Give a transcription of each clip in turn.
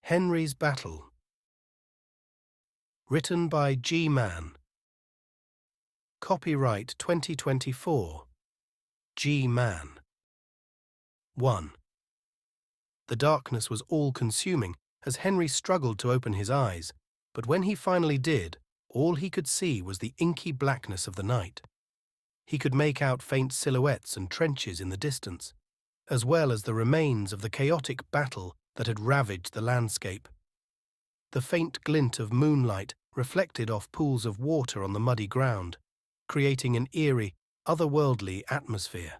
Henry's Battle. Written by G. Mann. Copyright 2024. G. Mann. 1. The darkness was all-consuming as Henry struggled to open his eyes, but when he finally did, all he could see was the inky blackness of the night. He could make out faint silhouettes and trenches in the distance, as well as the remains of the chaotic battle that had ravaged the landscape. The faint glint of moonlight reflected off pools of water on the muddy ground, creating an eerie, otherworldly atmosphere.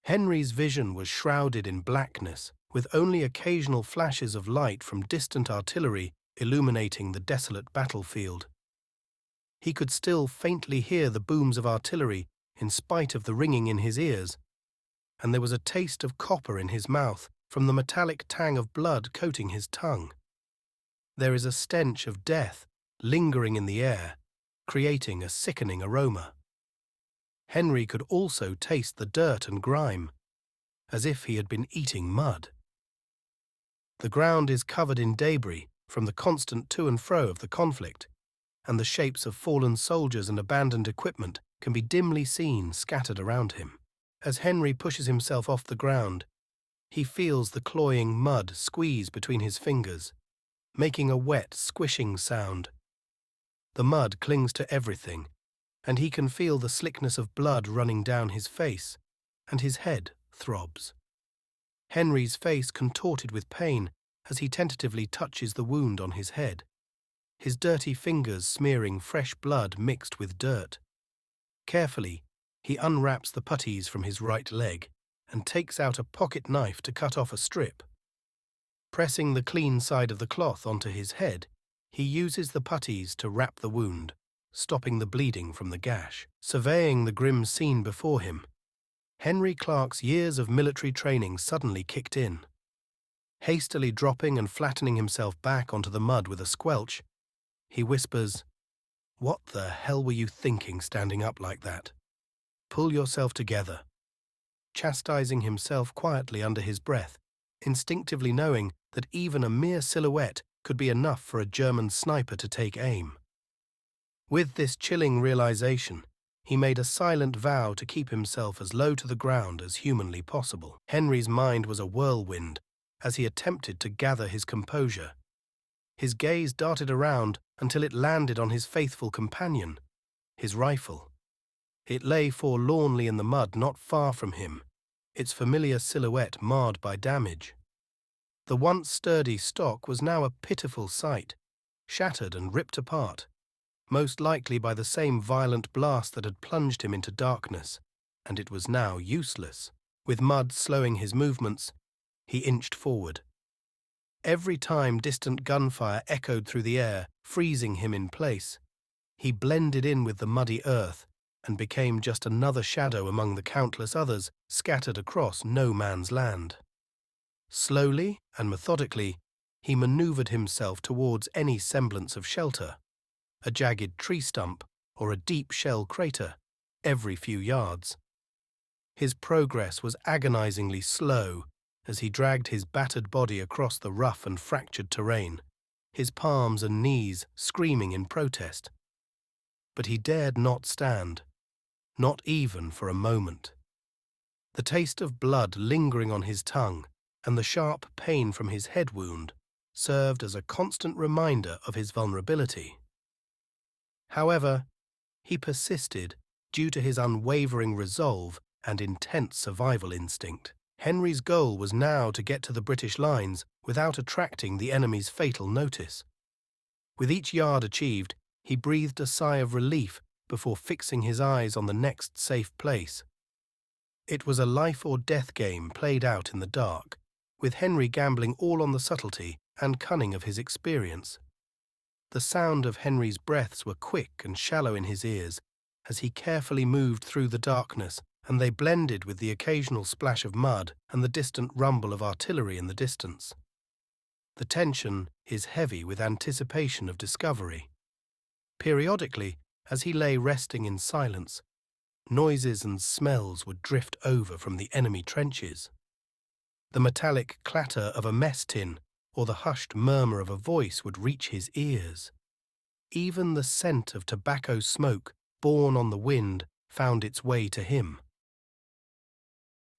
Henry's vision was shrouded in blackness, with only occasional flashes of light from distant artillery illuminating the desolate battlefield. He could still faintly hear the booms of artillery in spite of the ringing in his ears, and there was a taste of copper in his mouth from the metallic tang of blood coating his tongue. There is a stench of death lingering in the air, creating a sickening aroma. Henry could also taste the dirt and grime, as if he had been eating mud. The ground is covered in debris from the constant to and fro of the conflict, and the shapes of fallen soldiers and abandoned equipment can be dimly seen scattered around him. As Henry pushes himself off the ground, he feels the cloying mud squeeze between his fingers, making a wet, squishing sound. The mud clings to everything, and he can feel the slickness of blood running down his face, and his head throbs. Henry's face contorted with pain as he tentatively touches the wound on his head, his dirty fingers smearing fresh blood mixed with dirt. Carefully, he unwraps the puttees from his right leg and takes out a pocket knife to cut off a strip. Pressing the clean side of the cloth onto his head, he uses the puttees to wrap the wound, stopping the bleeding from the gash. Surveying the grim scene before him, Henry Clark's years of military training suddenly kicked in. Hastily dropping and flattening himself back onto the mud with a squelch, he whispers, "What the hell were you thinking standing up like that? Pull yourself together," chastising himself quietly under his breath, instinctively knowing that even a mere silhouette could be enough for a German sniper to take aim. With this chilling realization, he made a silent vow to keep himself as low to the ground as humanly possible. Henry's mind was a whirlwind as he attempted to gather his composure. His gaze darted around until it landed on his faithful companion, his rifle. It lay forlornly in the mud not far from him, its familiar silhouette marred by damage. The once sturdy stock was now a pitiful sight, shattered and ripped apart, most likely by the same violent blast that had plunged him into darkness, and it was now useless. With mud slowing his movements, he inched forward. Every time distant gunfire echoed through the air, freezing him in place, he blended in with the muddy earth and became just another shadow among the countless others scattered across no man's land. Slowly and methodically, he maneuvered himself towards any semblance of shelter, a jagged tree stump or a deep shell crater, every few yards. His progress was agonizingly slow as he dragged his battered body across the rough and fractured terrain, his palms and knees screaming in protest. But he dared not stand, not even for a moment. The taste of blood lingering on his tongue and the sharp pain from his head wound served as a constant reminder of his vulnerability. However, he persisted due to his unwavering resolve and intense survival instinct. Henry's goal was now to get to the British lines without attracting the enemy's fatal notice. With each yard achieved, he breathed a sigh of relief before fixing his eyes on the next safe place. It was a life-or-death game played out in the dark, with Henry gambling all on the subtlety and cunning of his experience. The sound of Henry's breaths were quick and shallow in his ears as he carefully moved through the darkness, and they blended with the occasional splash of mud and the distant rumble of artillery in the distance. The tension is heavy with anticipation of discovery. Periodically, as he lay resting in silence, noises and smells would drift over from the enemy trenches. The metallic clatter of a mess tin or the hushed murmur of a voice would reach his ears. Even the scent of tobacco smoke, borne on the wind, found its way to him.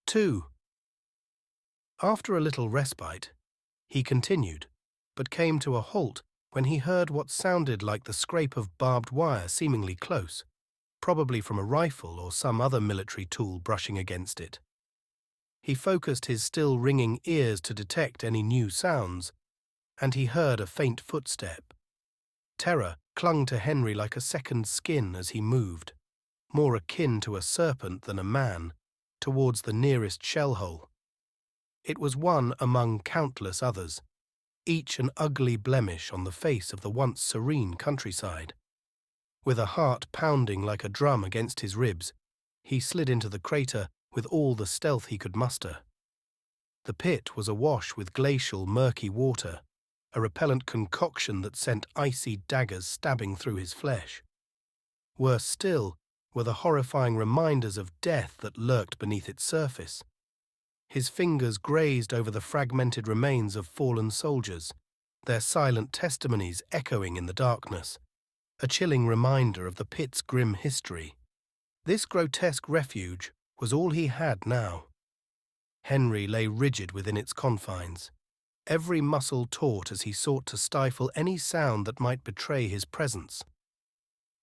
2. After a little respite, he continued, but came to a halt when he heard what sounded like the scrape of barbed wire seemingly close, probably from a rifle or some other military tool brushing against it. He focused his still ringing ears to detect any new sounds, and he heard a faint footstep. Terror clung to Henry like a second skin as he moved, more akin to a serpent than a man, towards the nearest shell hole. It was one among countless others, each an ugly blemish on the face of the once serene countryside. With a heart pounding like a drum against his ribs, he slid into the crater with all the stealth he could muster. The pit was awash with glacial, murky water, a repellent concoction that sent icy daggers stabbing through his flesh. Worse still were the horrifying reminders of death that lurked beneath its surface. His fingers grazed over the fragmented remains of fallen soldiers, their silent testimonies echoing in the darkness, a chilling reminder of the pit's grim history. This grotesque refuge was all he had now. Henry lay rigid within its confines, every muscle taut as he sought to stifle any sound that might betray his presence.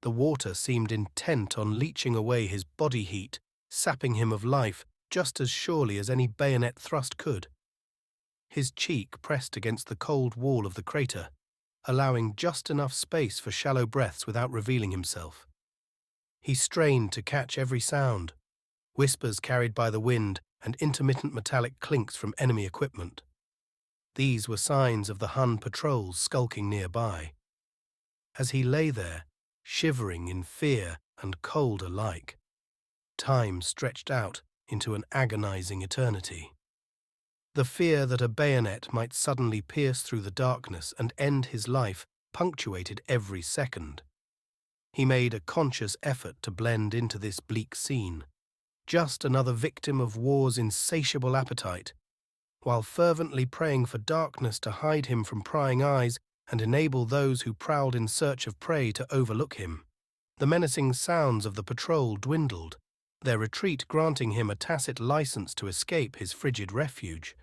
The water seemed intent on leaching away his body heat, sapping him of life just as surely as any bayonet thrust could. His cheek pressed against the cold wall of the crater, allowing just enough space for shallow breaths without revealing himself. He strained to catch every sound, whispers carried by the wind and intermittent metallic clinks from enemy equipment. These were signs of the Hun patrols skulking nearby. As he lay there, shivering in fear and cold alike, time stretched out into an agonizing eternity. The fear that a bayonet might suddenly pierce through the darkness and end his life punctuated every second. He made a conscious effort to blend into this bleak scene, just another victim of war's insatiable appetite, while fervently praying for darkness to hide him from prying eyes and enable those who prowled in search of prey to overlook him. The menacing sounds of the patrol dwindled, their retreat granting him a tacit license to escape his frigid refuge.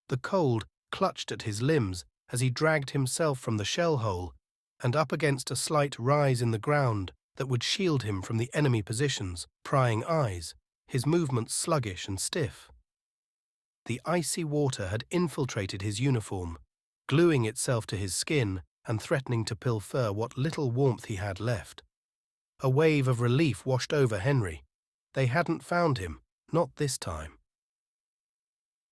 The cold clutched at his limbs as he dragged himself from the shell hole and up against a slight rise in the ground that would shield him from the enemy positions, prying eyes, his movements sluggish and stiff. The icy water had infiltrated his uniform, gluing itself to his skin and threatening to pilfer what little warmth he had left. A wave of relief washed over Henry. They hadn't found him, not this time.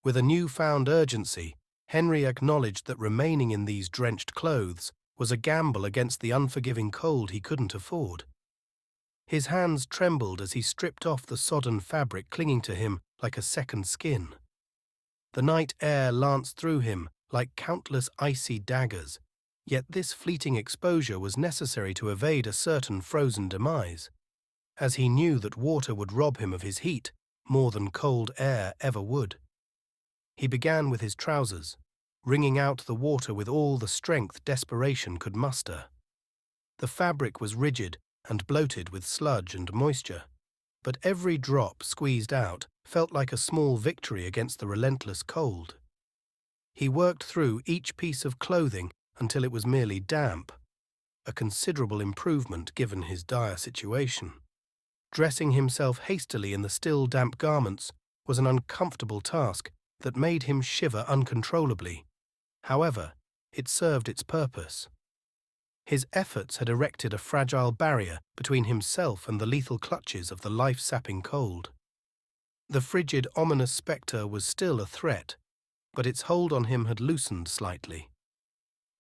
With a newfound urgency, Henry acknowledged that remaining in these drenched clothes was a gamble against the unforgiving cold he couldn't afford. His hands trembled as he stripped off the sodden fabric clinging to him like a second skin. The night air lanced through him like countless icy daggers, yet this fleeting exposure was necessary to evade a certain frozen demise, as he knew that water would rob him of his heat more than cold air ever would. He began with his trousers, wringing out the water with all the strength desperation could muster. The fabric was rigid and bloated with sludge and moisture, but every drop squeezed out felt like a small victory against the relentless cold. He worked through each piece of clothing until it was merely damp, a considerable improvement given his dire situation. Dressing himself hastily in the still damp garments was an uncomfortable task that made him shiver uncontrollably. However, it served its purpose. His efforts had erected a fragile barrier between himself and the lethal clutches of the life-sapping cold. The frigid, ominous spectre was still a threat, but its hold on him had loosened slightly.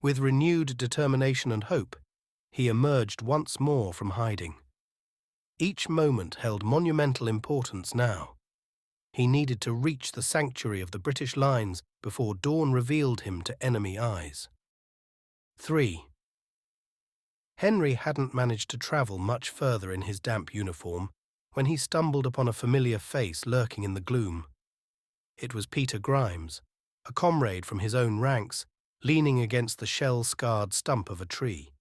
With renewed determination and hope, he emerged once more from hiding. Each moment held monumental importance now. He needed to reach the sanctuary of the British lines before dawn revealed him to enemy eyes. 3. Henry hadn't managed to travel much further in his damp uniform when he stumbled upon a familiar face lurking in the gloom. It was Peter Grimes, a comrade from his own ranks, leaning against the shell-scarred stump of a tree.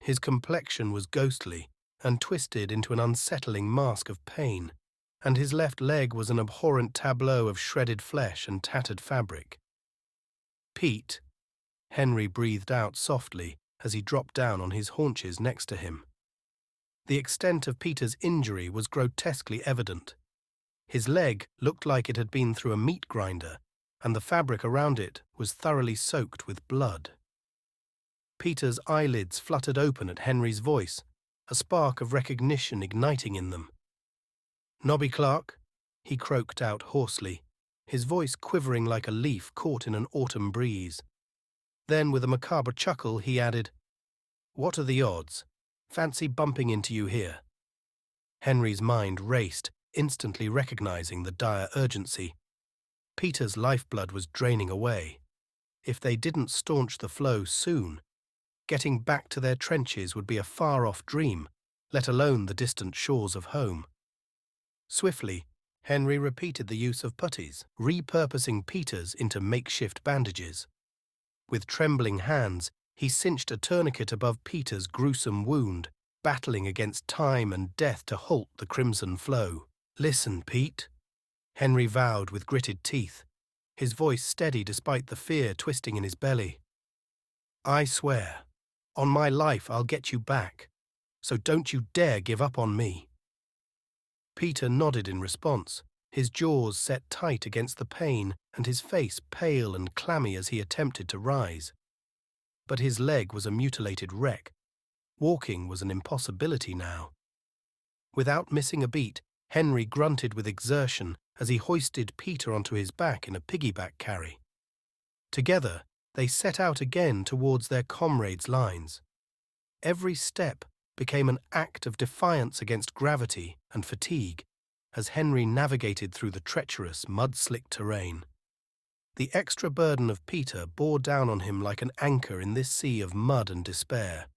His complexion was ghostly and twisted into an unsettling mask of pain, and his left leg was an abhorrent tableau of shredded flesh and tattered fabric. "Pete," Henry breathed out softly as he dropped down on his haunches next to him. The extent of Peter's injury was grotesquely evident. His leg looked like it had been through a meat grinder, and the fabric around it was thoroughly soaked with blood. Peter's eyelids fluttered open at Henry's voice, a spark of recognition igniting in them. "Nobby Clark," he croaked out hoarsely, his voice quivering like a leaf caught in an autumn breeze. Then, with a macabre chuckle, he added, "What are the odds? Fancy bumping into you here." Henry's mind raced, instantly recognizing the dire urgency. Peter's lifeblood was draining away. If they didn't staunch the flow soon, getting back to their trenches would be a far-off dream, let alone the distant shores of home. Swiftly, Henry repeated the use of puttees, repurposing Peter's into makeshift bandages. With trembling hands, he cinched a tourniquet above Peter's gruesome wound, battling against time and death to halt the crimson flow. "Listen, Pete," Henry vowed with gritted teeth, his voice steady despite the fear twisting in his belly. "I swear, on my life I'll get you back, so don't you dare give up on me." Peter nodded in response, his jaws set tight against the pain and his face pale and clammy as he attempted to rise. But his leg was a mutilated wreck. Walking was an impossibility now. Without missing a beat, Henry grunted with exertion as he hoisted Peter onto his back in a piggyback carry. Together, they set out again towards their comrades' lines. Every step became an act of defiance against gravity and fatigue as Henry navigated through the treacherous, mud-slicked terrain. The extra burden of Peter bore down on him like an anchor in this sea of mud and despair.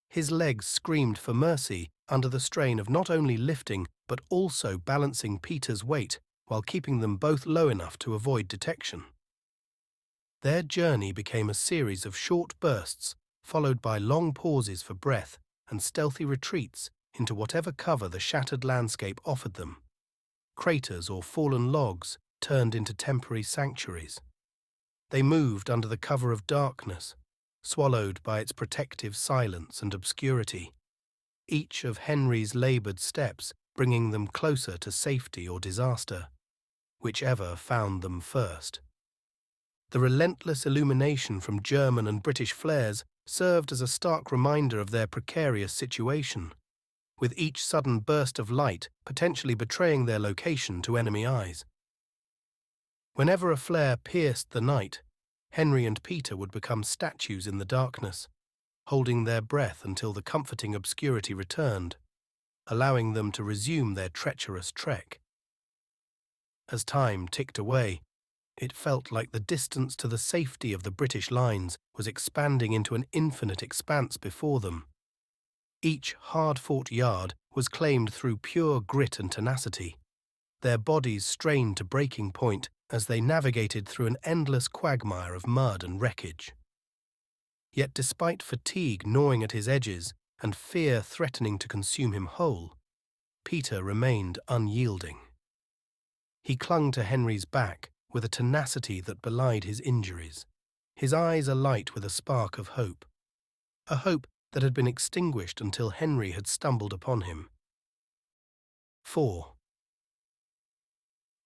His legs screamed for mercy under the strain of not only lifting but also balancing Peter's weight while keeping them both low enough to avoid detection. Their journey became a series of short bursts, followed by long pauses for breath and stealthy retreats into whatever cover the shattered landscape offered them. Craters or fallen logs turned into temporary sanctuaries. They moved under the cover of darkness, swallowed by its protective silence and obscurity, each of Henry's laboured steps bringing them closer to safety or disaster, whichever found them first. The relentless illumination from German and British flares served as a stark reminder of their precarious situation, with each sudden burst of light potentially betraying their location to enemy eyes. Whenever a flare pierced the night, Henry and Peter would become statues in the darkness, holding their breath until the comforting obscurity returned, allowing them to resume their treacherous trek. As time ticked away, it felt like the distance to the safety of the British lines was expanding into an infinite expanse before them. Each hard-fought yard was claimed through pure grit and tenacity, their bodies strained to breaking point as they navigated through an endless quagmire of mud and wreckage. Yet despite fatigue gnawing at his edges and fear threatening to consume him whole, Peter remained unyielding. He clung to Henry's back with a tenacity that belied his injuries, his eyes alight with a spark of hope, a hope that had been extinguished until Henry had stumbled upon him. 4.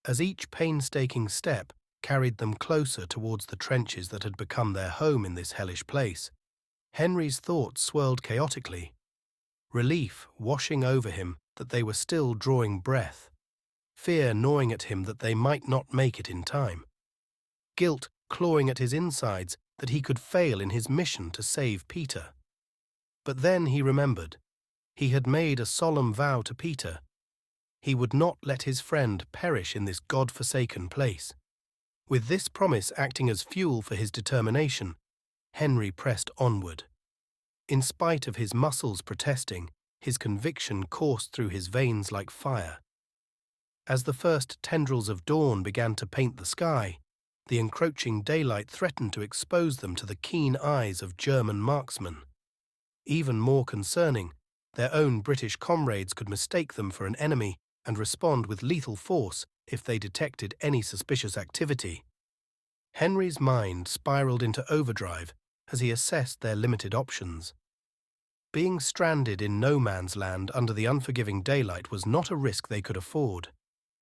As each painstaking step carried them closer towards the trenches that had become their home in this hellish place, Henry's thoughts swirled chaotically, relief washing over him that they were still drawing breath, fear gnawing at him that they might not make it in time, guilt clawing at his insides that he could fail in his mission to save Peter. But then he remembered. He had made a solemn vow to Peter. He would not let his friend perish in this God-forsaken place. With this promise acting as fuel for his determination, Henry pressed onward. In spite of his muscles protesting, his conviction coursed through his veins like fire. As the first tendrils of dawn began to paint the sky, The encroaching daylight threatened to expose them to the keen eyes of German marksmen. Even more concerning, their own British comrades could mistake them for an enemy and respond with lethal force if they detected any suspicious activity. Henry's mind spiraled into overdrive as he assessed their limited options. Being stranded in no man's land under the unforgiving daylight was not a risk they could afford.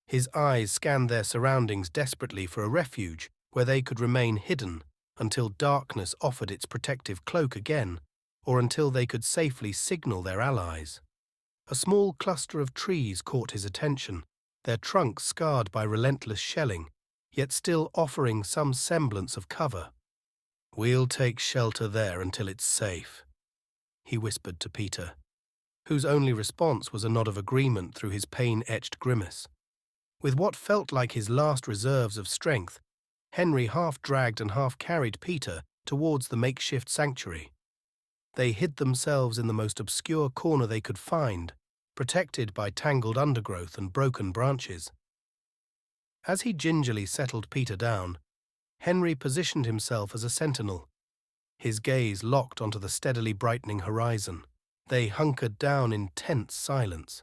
His eyes scanned their surroundings desperately for a refuge where they could remain hidden until darkness offered its protective cloak again, or until they could safely signal their allies. A small cluster of trees caught his attention, their trunks scarred by relentless shelling, yet still offering some semblance of cover. "We'll take shelter there until it's safe," he whispered to Peter, whose only response was a nod of agreement through his pain-etched grimace. With what felt like his last reserves of strength, Henry half dragged and half carried Peter towards the makeshift sanctuary. They hid themselves in the most obscure corner they could find, protected by tangled undergrowth and broken branches. As he gingerly settled Peter down, Henry positioned himself as a sentinel, his gaze locked onto the steadily brightening horizon. They hunkered down in tense silence.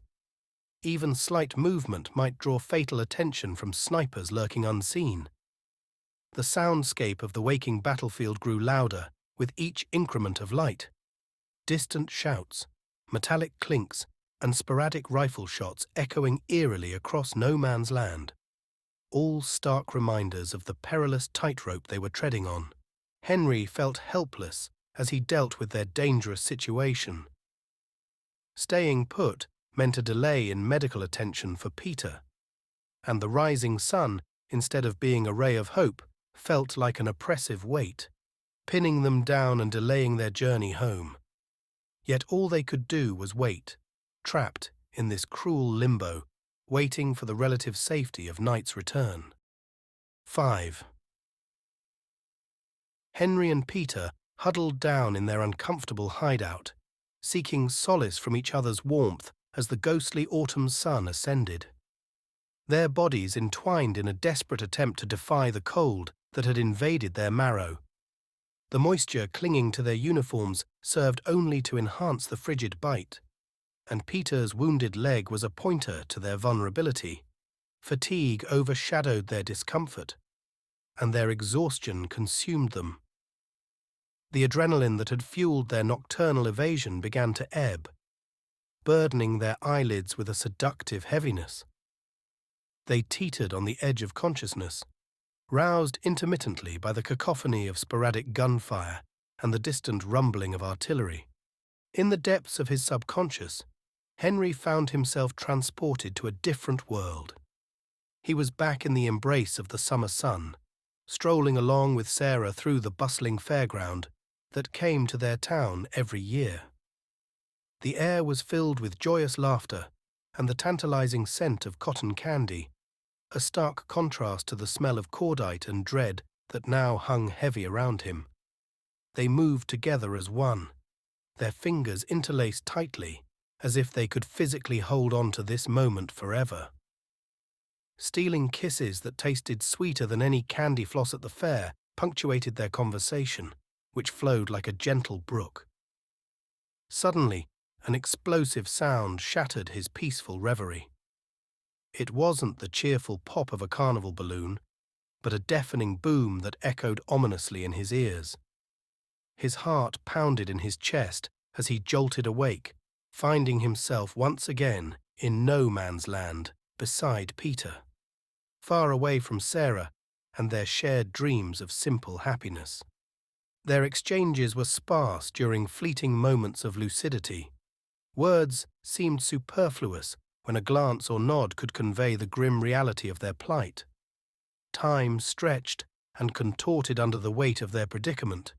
Even slight movement might draw fatal attention from snipers lurking unseen. The soundscape of the waking battlefield grew louder with each increment of light. Distant shouts, metallic clinks, and sporadic rifle shots echoing eerily across no man's land. All stark reminders of the perilous tightrope they were treading on. Henry felt helpless as he dealt with their dangerous situation. Staying put meant a delay in medical attention for Peter, and the rising sun, instead of being a ray of hope, felt like an oppressive weight, pinning them down and delaying their journey home. Yet all they could do was wait, trapped in this cruel limbo, waiting for the relative safety of night's return. 5. Henry and Peter huddled down in their uncomfortable hideout, seeking solace from each other's warmth as the ghostly autumn sun ascended. Their bodies entwined in a desperate attempt to defy the cold that had invaded their marrow. The moisture clinging to their uniforms served only to enhance the frigid bite, and Peter's wounded leg was a pointer to their vulnerability. Fatigue overshadowed their discomfort, and their exhaustion consumed them. The adrenaline that had fueled their nocturnal evasion began to ebb, burdening their eyelids with a seductive heaviness. They teetered on the edge of consciousness, roused intermittently by the cacophony of sporadic gunfire and the distant rumbling of artillery. In the depths of his subconscious, Henry found himself transported to a different world. He was back in the embrace of the summer sun, strolling along with Sarah through the bustling fairground that came to their town every year. The air was filled with joyous laughter and the tantalizing scent of cotton candy, a stark contrast to the smell of cordite and dread that now hung heavy around him. They moved together as one, their fingers interlaced tightly, as if they could physically hold on to this moment forever. Stealing kisses that tasted sweeter than any candy floss at the fair punctuated their conversation, which flowed like a gentle brook. Suddenly, an explosive sound shattered his peaceful reverie. It wasn't the cheerful pop of a carnival balloon, but a deafening boom that echoed ominously in his ears. His heart pounded in his chest as he jolted awake, finding himself once again in no man's land beside Peter, far away from Sarah and their shared dreams of simple happiness. Their exchanges were sparse during fleeting moments of lucidity. Words seemed superfluous when a glance or nod could convey the grim reality of their plight. Time stretched and contorted under the weight of their predicament,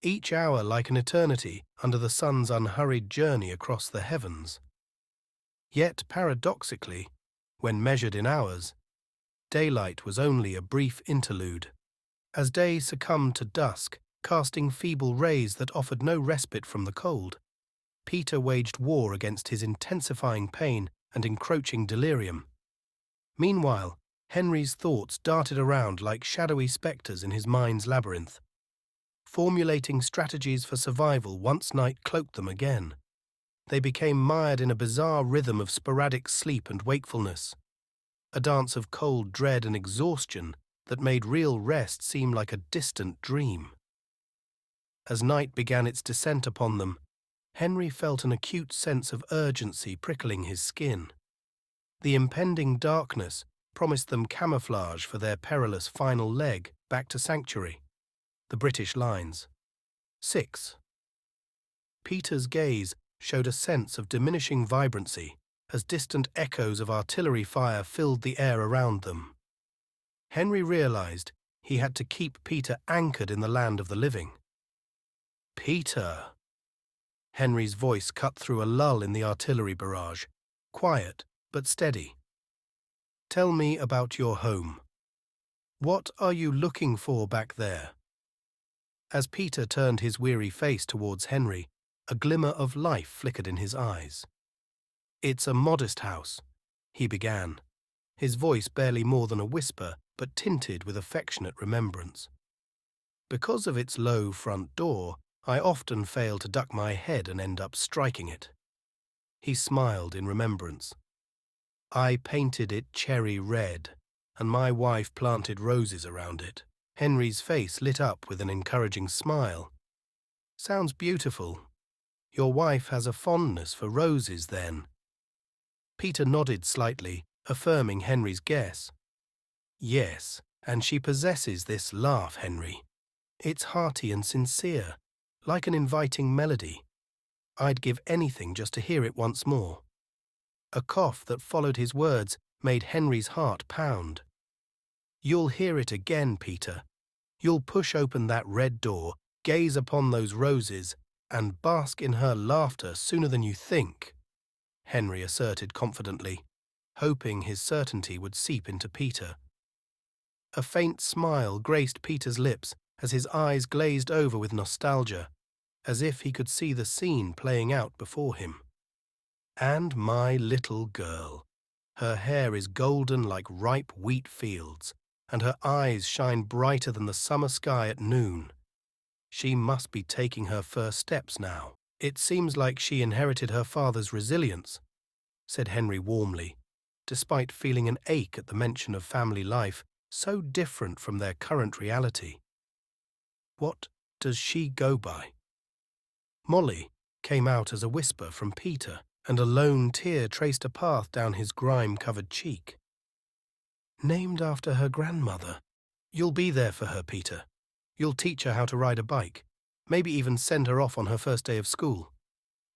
each hour like an eternity under the sun's unhurried journey across the heavens. Yet paradoxically, when measured in hours, daylight was only a brief interlude. As day succumbed to dusk, casting feeble rays that offered no respite from the cold, Peter waged war against his intensifying pain and encroaching delirium. Meanwhile, Henry's thoughts darted around like shadowy spectres in his mind's labyrinth, formulating strategies for survival once night cloaked them again. They became mired in a bizarre rhythm of sporadic sleep and wakefulness, a dance of cold dread and exhaustion that made real rest seem like a distant dream. As night began its descent upon them, Henry felt an acute sense of urgency prickling his skin. The impending darkness promised them camouflage for their perilous final leg back to sanctuary, the British lines. 6. Peter's gaze showed a sense of diminishing vibrancy as distant echoes of artillery fire filled the air around them. Henry realized he had to keep Peter anchored in the land of the living. Peter! Henry's voice cut through a lull in the artillery barrage, quiet but steady. Tell me about your home. What are you looking for back there? As Peter turned his weary face towards Henry, a glimmer of life flickered in his eyes. It's a modest house, he began, his voice barely more than a whisper but tinted with affectionate remembrance. Because of its low front door, I often fail to duck my head and end up striking it. He smiled in remembrance. I painted it cherry red, and my wife planted roses around it. Henry's face lit up with an encouraging smile. Sounds beautiful. Your wife has a fondness for roses, then? Peter nodded slightly, affirming Henry's guess. Yes, and she possesses this laugh, Henry. It's hearty and sincere, like an inviting melody. I'd give anything just to hear it once more. A cough that followed his words made Henry's heart pound. You'll hear it again, Peter. You'll push open that red door, gaze upon those roses, and bask in her laughter sooner than you think, Henry asserted confidently, hoping his certainty would seep into Peter. A faint smile graced Peter's lips as his eyes glazed over with nostalgia, as if he could see the scene playing out before him. And my little girl. Her hair is golden like ripe wheat fields, and her eyes shine brighter than the summer sky at noon. She must be taking her first steps now. It seems like she inherited her father's resilience, said Henry warmly, despite feeling an ache at the mention of family life so different from their current reality. What does she go by? Molly came out as a whisper from Peter, and a lone tear traced a path down his grime-covered cheek. Named after her grandmother. You'll be there for her, Peter. You'll teach her how to ride a bike, maybe even send her off on her first day of school,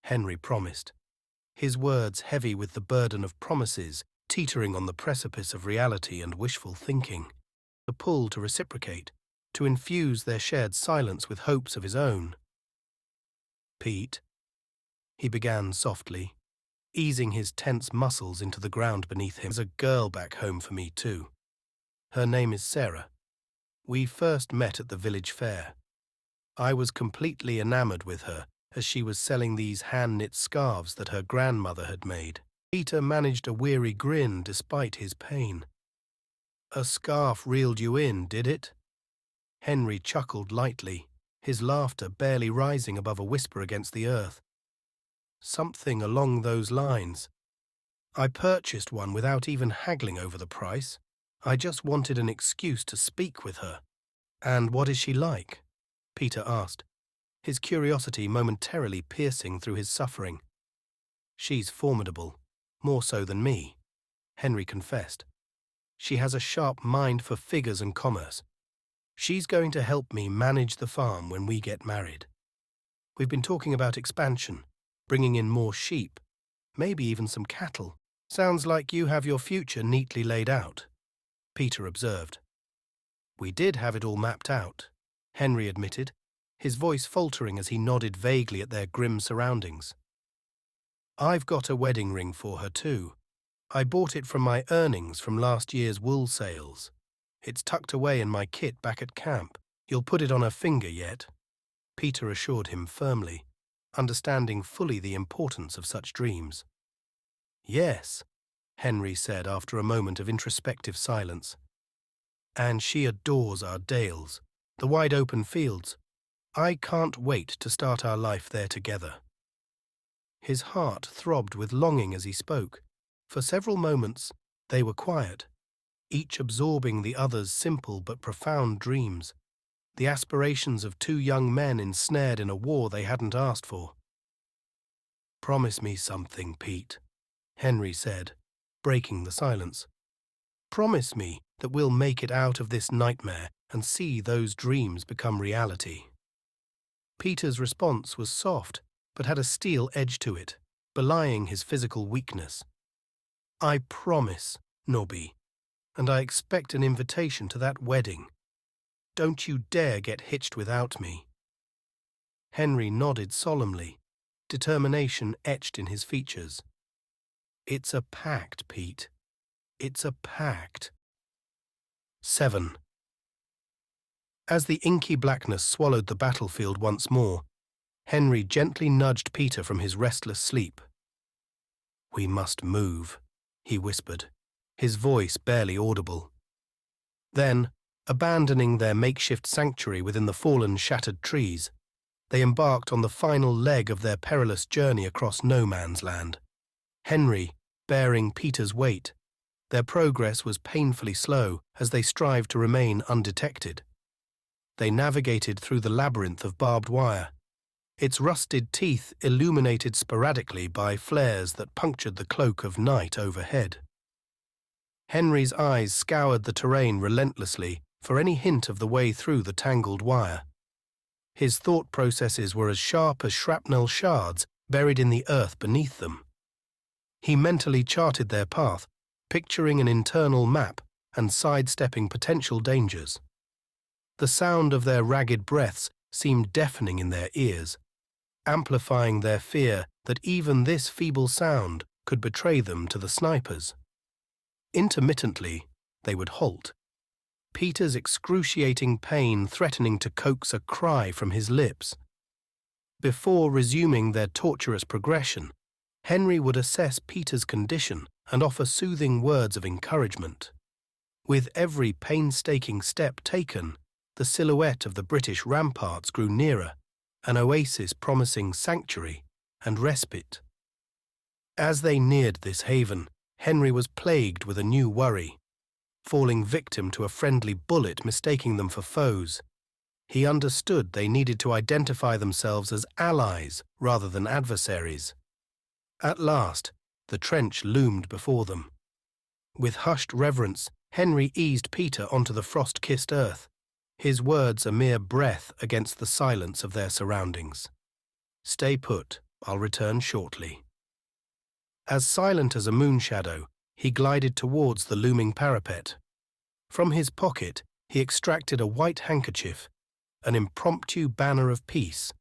Henry promised, his words heavy with the burden of promises teetering on the precipice of reality and wishful thinking, the pull to reciprocate, to infuse their shared silence with hopes of his own. Pete, he began softly, easing his tense muscles into the ground beneath him. There's a girl back home for me too. Her name is Sarah. We first met at the village fair. I was completely enamored with her as she was selling these hand-knit scarves that her grandmother had made. Peter managed a weary grin despite his pain. A scarf reeled you in, did it? Henry chuckled lightly, his laughter barely rising above a whisper against the earth. Something along those lines. I purchased one without even haggling over the price. I just wanted an excuse to speak with her. And what is she like? Peter asked, his curiosity momentarily piercing through his suffering. She's formidable, more so than me, Henry confessed. She has a sharp mind for figures and commerce. She's going to help me manage the farm when we get married. We've been talking about expansion, bringing in more sheep, maybe even some cattle. Sounds like you have your future neatly laid out, Peter observed. We did have it all mapped out, Henry admitted, his voice faltering as he nodded vaguely at their grim surroundings. I've got a wedding ring for her too. I bought it from my earnings from last year's wool sales. It's tucked away in my kit back at camp. You'll put it on her finger yet? Peter assured him firmly, understanding fully the importance of such dreams. Yes, Henry said after a moment of introspective silence. And she adores our dales, the wide-open fields. I can't wait to start our life there together. His heart throbbed with longing as he spoke. For several moments, they were quiet, each absorbing the other's simple but profound dreams, the aspirations of two young men ensnared in a war they hadn't asked for. "Promise me something, Pete," Henry said, breaking the silence. "Promise me that we'll make it out of this nightmare and see those dreams become reality." Peter's response was soft, but had a steel edge to it, belying his physical weakness. "I promise, Nobby, and I expect an invitation to that wedding. Don't you dare get hitched without me." Henry nodded solemnly, determination etched in his features. "It's a pact, Pete. It's a pact." 7. As the inky blackness swallowed the battlefield once more, Henry gently nudged Peter from his restless sleep. "We must move," he whispered, his voice barely audible. Then, abandoning their makeshift sanctuary within the fallen, shattered trees, they embarked on the final leg of their perilous journey across no man's land. Henry bearing Peter's weight, their progress was painfully slow as they strived to remain undetected. They navigated through the labyrinth of barbed wire, its rusted teeth illuminated sporadically by flares that punctured the cloak of night overhead. Henry's eyes scoured the terrain relentlessly for any hint of the way through the tangled wire. His thought processes were as sharp as shrapnel shards buried in the earth beneath them. He mentally charted their path, picturing an internal map and sidestepping potential dangers. The sound of their ragged breaths seemed deafening in their ears, amplifying their fear that even this feeble sound could betray them to the snipers. Intermittently, they would halt, Peter's excruciating pain threatening to coax a cry from his lips. Before resuming their torturous progression, Henry would assess Peter's condition and offer soothing words of encouragement. With every painstaking step taken, the silhouette of the British ramparts grew nearer, an oasis promising sanctuary and respite. As they neared this haven, Henry was plagued with a new worry, falling victim to a friendly bullet mistaking them for foes. He understood they needed to identify themselves as allies rather than adversaries. At last, the trench loomed before them. With hushed reverence, Henry eased Peter onto the frost-kissed earth, his words a mere breath against the silence of their surroundings. "Stay put, I'll return shortly." As silent as a moon shadow, he glided towards the looming parapet. From his pocket, he extracted a white handkerchief, an impromptu banner of peace,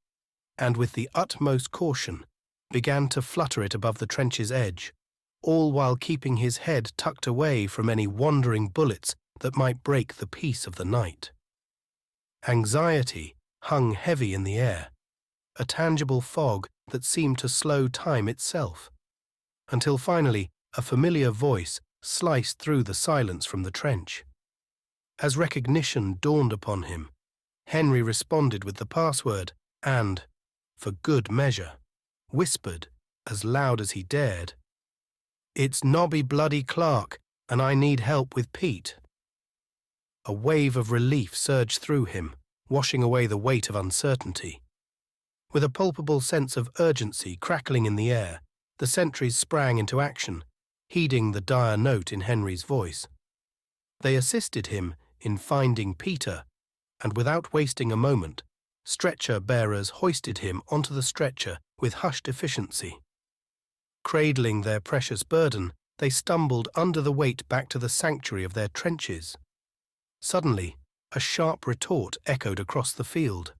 and with the utmost caution, began to flutter it above the trench's edge, all while keeping his head tucked away from any wandering bullets that might break the peace of the night. Anxiety hung heavy in the air, a tangible fog that seemed to slow time itself, until finally a familiar voice sliced through the silence from the trench. As recognition dawned upon him, Henry responded with the password and, for good measure, whispered as loud as he dared, "It's Nobby bloody Clark, and I need help with Pete." A wave of relief surged through him, washing away the weight of uncertainty. With a palpable sense of urgency crackling in the air, the sentries sprang into action, heeding the dire note in Henry's voice. They assisted him in finding Peter, and without wasting a moment, stretcher-bearers hoisted him onto the stretcher with hushed efficiency. Cradling their precious burden, they stumbled under the weight back to the sanctuary of their trenches. Suddenly, a sharp retort echoed across the field.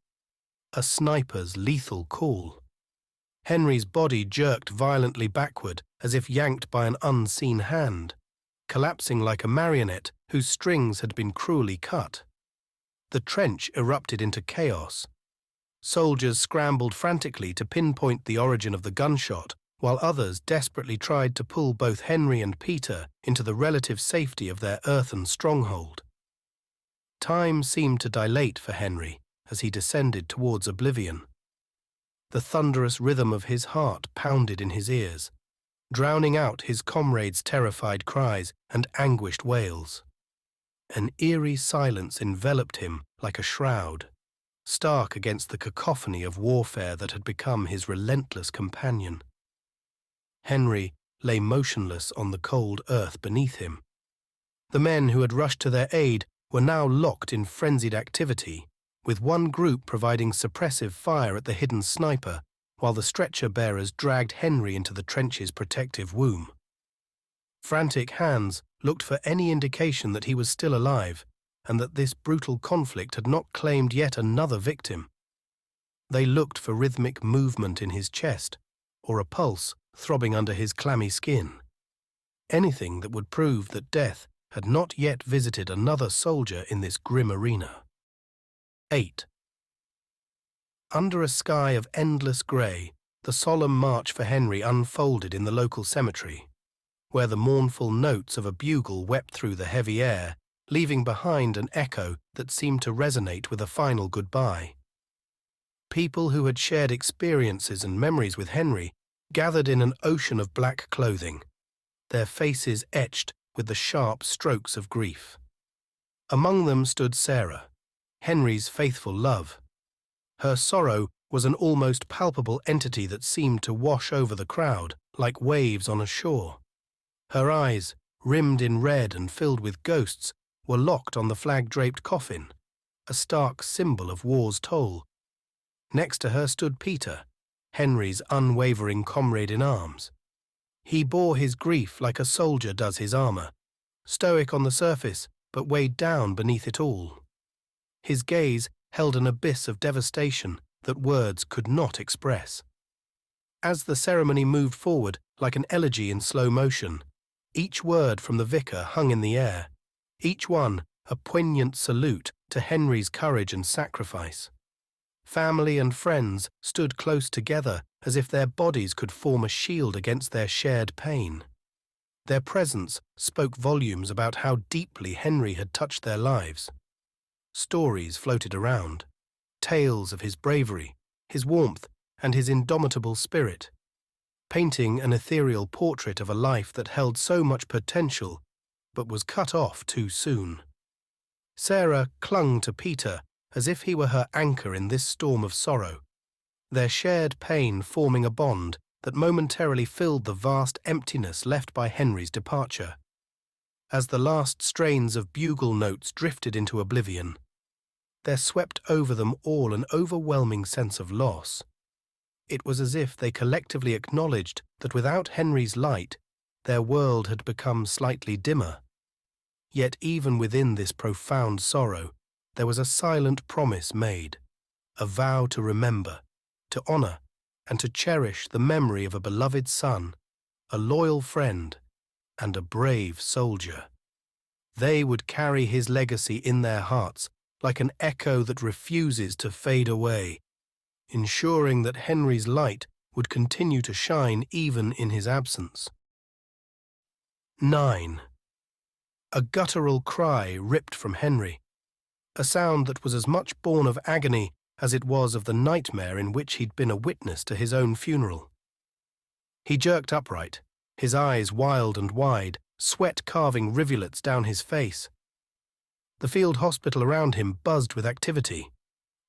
A sniper's lethal call. Henry's body jerked violently backward as if yanked by an unseen hand, collapsing like a marionette whose strings had been cruelly cut. The trench erupted into chaos. Soldiers scrambled frantically to pinpoint the origin of the gunshot, while others desperately tried to pull both Henry and Peter into the relative safety of their earthen stronghold. Time seemed to dilate for Henry as he descended towards oblivion. The thunderous rhythm of his heart pounded in his ears, drowning out his comrades' terrified cries and anguished wails. An eerie silence enveloped him like a shroud, stark against the cacophony of warfare that had become his relentless companion. Henry lay motionless on the cold earth beneath him. The men who had rushed to their aid were now locked in frenzied activity, with one group providing suppressive fire at the hidden sniper, while the stretcher-bearers dragged Henry into the trench's protective womb. Frantic hands looked for any indication that he was still alive, and that this brutal conflict had not claimed yet another victim. They looked for rhythmic movement in his chest, or a pulse throbbing under his clammy skin. Anything that would prove that death had not yet visited another soldier in this grim arena. 8. Under a sky of endless grey, the solemn march for Henry unfolded in the local cemetery, where the mournful notes of a bugle wept through the heavy air, leaving behind an echo that seemed to resonate with a final goodbye. People who had shared experiences and memories with Henry gathered in an ocean of black clothing, their faces etched with the sharp strokes of grief. Among them stood Sarah, Henry's faithful love. Her sorrow was an almost palpable entity that seemed to wash over the crowd like waves on a shore. Her eyes, rimmed in red and filled with ghosts, were locked on the flag-draped coffin, a stark symbol of war's toll. Next to her stood Peter, Henry's unwavering comrade in arms. He bore his grief like a soldier does his armour, stoic on the surface but weighed down beneath it all. His gaze held an abyss of devastation that words could not express. As the ceremony moved forward like an elegy in slow motion, each word from the vicar hung in the air, each one a poignant salute to Henry's courage and sacrifice. Family and friends stood close together as if their bodies could form a shield against their shared pain. Their presence spoke volumes about how deeply Henry had touched their lives. Stories floated around, tales of his bravery, his warmth, and his indomitable spirit, painting an ethereal portrait of a life that held so much potential but was cut off too soon. Sarah clung to Peter as if he were her anchor in this storm of sorrow, their shared pain forming a bond that momentarily filled the vast emptiness left by Henry's departure. As the last strains of bugle notes drifted into oblivion, there swept over them all an overwhelming sense of loss. It was as if they collectively acknowledged that without Henry's light, their world had become slightly dimmer. Yet even within this profound sorrow, there was a silent promise made, a vow to remember, to honour, and to cherish the memory of a beloved son, a loyal friend, and a brave soldier. They would carry his legacy in their hearts like an echo that refuses to fade away, ensuring that Henry's light would continue to shine even in his absence. 9. A guttural cry ripped from Henry, a sound that was as much born of agony as it was of the nightmare in which he'd been a witness to his own funeral. He jerked upright, his eyes wild and wide, sweat carving rivulets down his face. The field hospital around him buzzed with activity.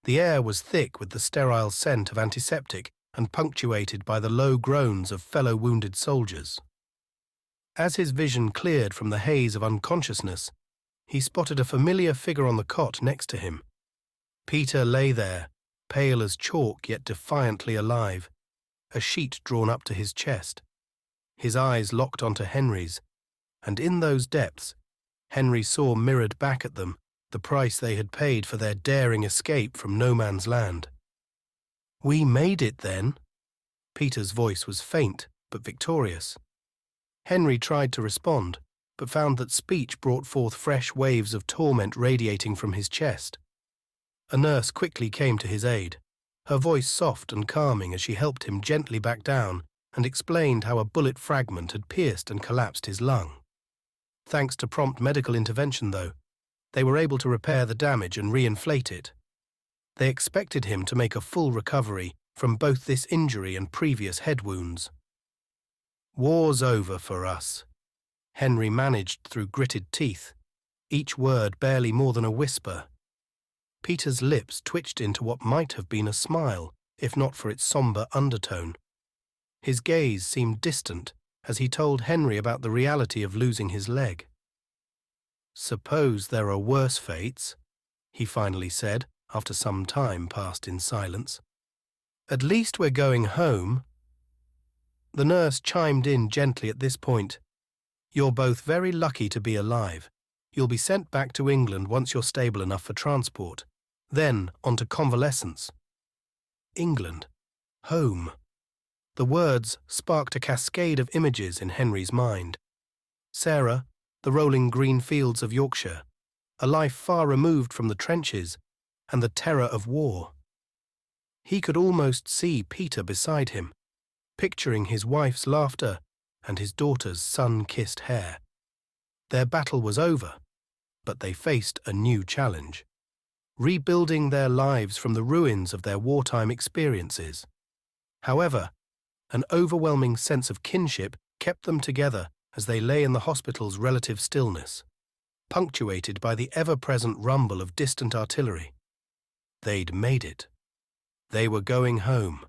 The air was thick with the sterile scent of antiseptic and punctuated by the low groans of fellow wounded soldiers. As his vision cleared from the haze of unconsciousness, he spotted a familiar figure on the cot next to him. Peter lay there, pale as chalk yet defiantly alive, a sheet drawn up to his chest. His eyes locked onto Henry's, and in those depths, Henry saw mirrored back at them the price they had paid for their daring escape from no man's land. "We made it, then?" Peter's voice was faint but victorious. Henry tried to respond, but found that speech brought forth fresh waves of torment radiating from his chest. A nurse quickly came to his aid, her voice soft and calming as she helped him gently back down and explained how a bullet fragment had pierced and collapsed his lung. Thanks to prompt medical intervention, though, they were able to repair the damage and reinflate it. They expected him to make a full recovery from both this injury and previous head wounds. "War's over for us," Henry managed through gritted teeth, each word barely more than a whisper. Peter's lips twitched into what might have been a smile, if not for its somber undertone. His gaze seemed distant as he told Henry about the reality of losing his leg. "Suppose there are worse fates," he finally said, after some time passed in silence. "At least we're going home." The nurse chimed in gently at this point. "You're both very lucky to be alive. You'll be sent back to England once you're stable enough for transport. Then on to convalescence." England. Home. The words sparked a cascade of images in Henry's mind. Sarah, the rolling green fields of Yorkshire, a life far removed from the trenches and the terror of war. He could almost see Peter beside him, picturing his wife's laughter and his daughter's sun-kissed hair. Their battle was over, but they faced a new challenge, rebuilding their lives from the ruins of their wartime experiences. However, an overwhelming sense of kinship kept them together as they lay in the hospital's relative stillness, punctuated by the ever-present rumble of distant artillery. They'd made it. They were going home.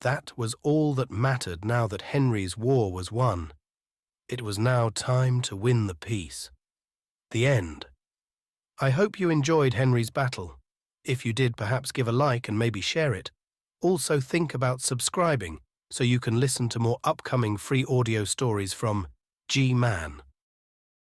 That was all that mattered now that Henry's war was won. It was now time to win the peace. The end. I hope you enjoyed Henry's battle. If you did, perhaps give a like and maybe share it. Also think about subscribing so you can listen to more upcoming free audio stories from G-Man.